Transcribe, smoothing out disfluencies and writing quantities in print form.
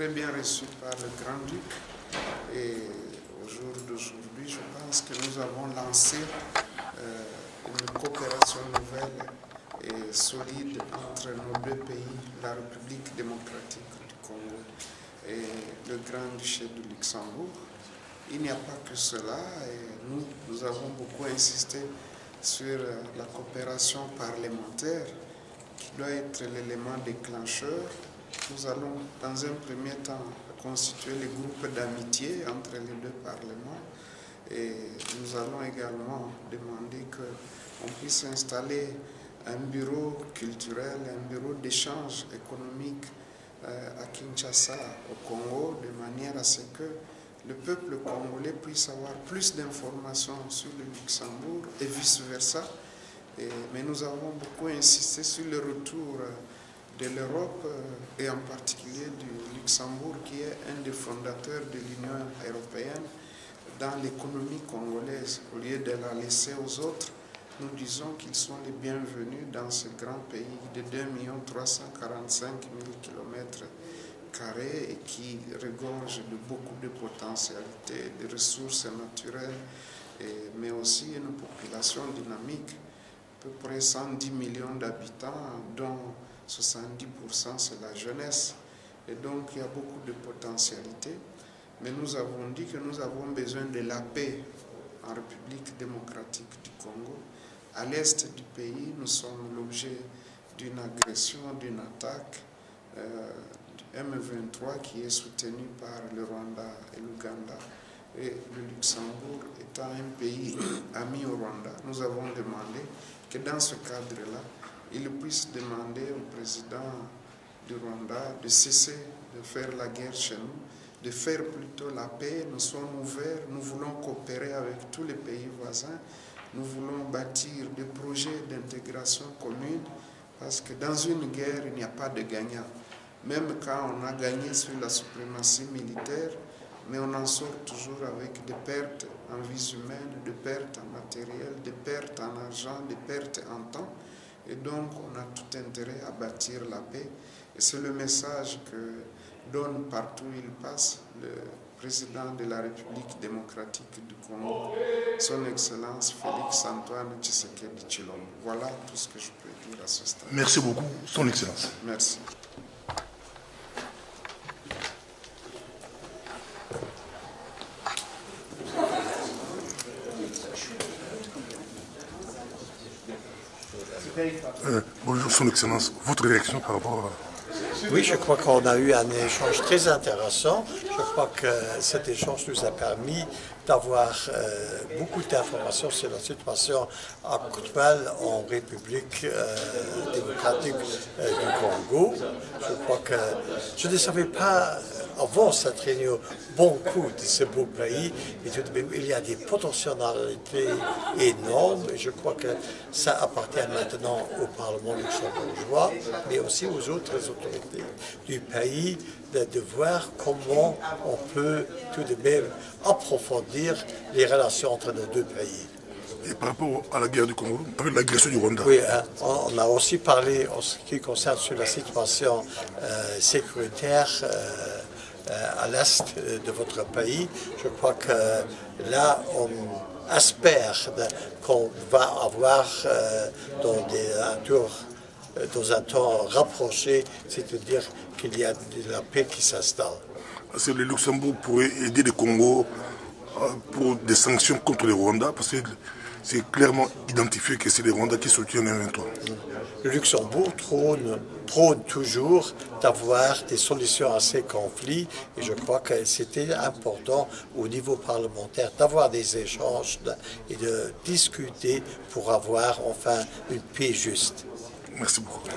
très bien reçu par le Grand-Duc et au jour d'aujourd'hui, je pense que nous avons lancé une coopération nouvelle et solide entre nos deux pays, la République démocratique du Congo et le Grand-Duché de Luxembourg. Il n'y a pas que cela, et nous avons beaucoup insisté sur la coopération parlementaire qui doit être l'élément déclencheur. Nous allons dans un premier temps constituer les groupes d'amitié entre les deux parlements et nous allons également demander qu'on puisse installer un bureau culturel, un bureau d'échange économique à Kinshasa, au Congo, de manière à ce que le peuple congolais puisse avoir plus d'informations sur le Luxembourg et vice-versa. Mais nous avons beaucoup insisté sur le retour de l'Europe et en particulier du Luxembourg qui est un des fondateurs de l'Union européenne dans l'économie congolaise. Au lieu de la laisser aux autres, nous disons qu'ils sont les bienvenus dans ce grand pays de 2 345 000 km² et qui regorge de beaucoup de potentialités, de ressources naturelles, mais aussi une population dynamique, à peu près 110 millions d'habitants, dont 70% c'est la jeunesse. Et donc il y a beaucoup de potentialités. Mais nous avons dit que nous avons besoin de la paix en République démocratique du Congo. À l'est du pays, nous sommes l'objet d'une agression, d'une attaque du M23 qui est soutenu par le Rwanda et l'Ouganda. Et le Luxembourg étant un pays ami au Rwanda, nous avons demandé que dans ce cadre-là, il puisse demander au président du Rwanda de cesser de faire la guerre chez nous, de faire plutôt la paix. Nous sommes ouverts, nous voulons coopérer avec tous les pays voisins, nous voulons bâtir des projets d'intégration commune, parce que dans une guerre, il n'y a pas de gagnant. Même quand on a gagné sur la suprématie militaire, mais on en sort toujours avec des pertes en vies humaines, des pertes en matériel, des pertes en argent, des pertes en temps. Et donc, on a tout intérêt à bâtir la paix. Et c'est le message que donne partout où il passe le président de la République démocratique du Congo, son Excellence Félix Antoine Tshisekedi Tshilombo. Voilà tout ce que je peux dire à ce stade. Merci beaucoup, son Excellence. Merci. Bonjour, son Excellence. Votre réaction par rapport à... Oui, je crois qu'on a eu un échange très intéressant. Je crois que cet échange nous a permis d'avoir beaucoup d'informations sur la situation actuelle en République démocratique du Congo. Je crois que je ne savais pas avant cette réunion beaucoup de ce beau pays, et tout de même il y a des potentialités énormes, et je crois que ça appartient maintenant au Parlement luxembourgeois, mais aussi aux autres autorités du pays de voir comment on peut tout de même approfondir les relations entre nos deux pays. Et par rapport à la guerre du Congo, avec l'agression du Rwanda. Oui, on a aussi parlé en ce qui concerne sur la situation sécuritaire à l'est de votre pays. Je crois que là, on espère qu'on va avoir dans un temps rapproché, c'est-à-dire qu'il y a de la paix qui s'installe. Le Luxembourg pourrait aider le Congo pour des sanctions contre le Rwanda, parce que c'est clairement identifié que c'est les Rwandais qui soutiennent le M23. Le Luxembourg prône toujours d'avoir des solutions à ces conflits, et je crois que c'était important au niveau parlementaire d'avoir des échanges et de discuter pour avoir enfin une paix juste. Merci beaucoup.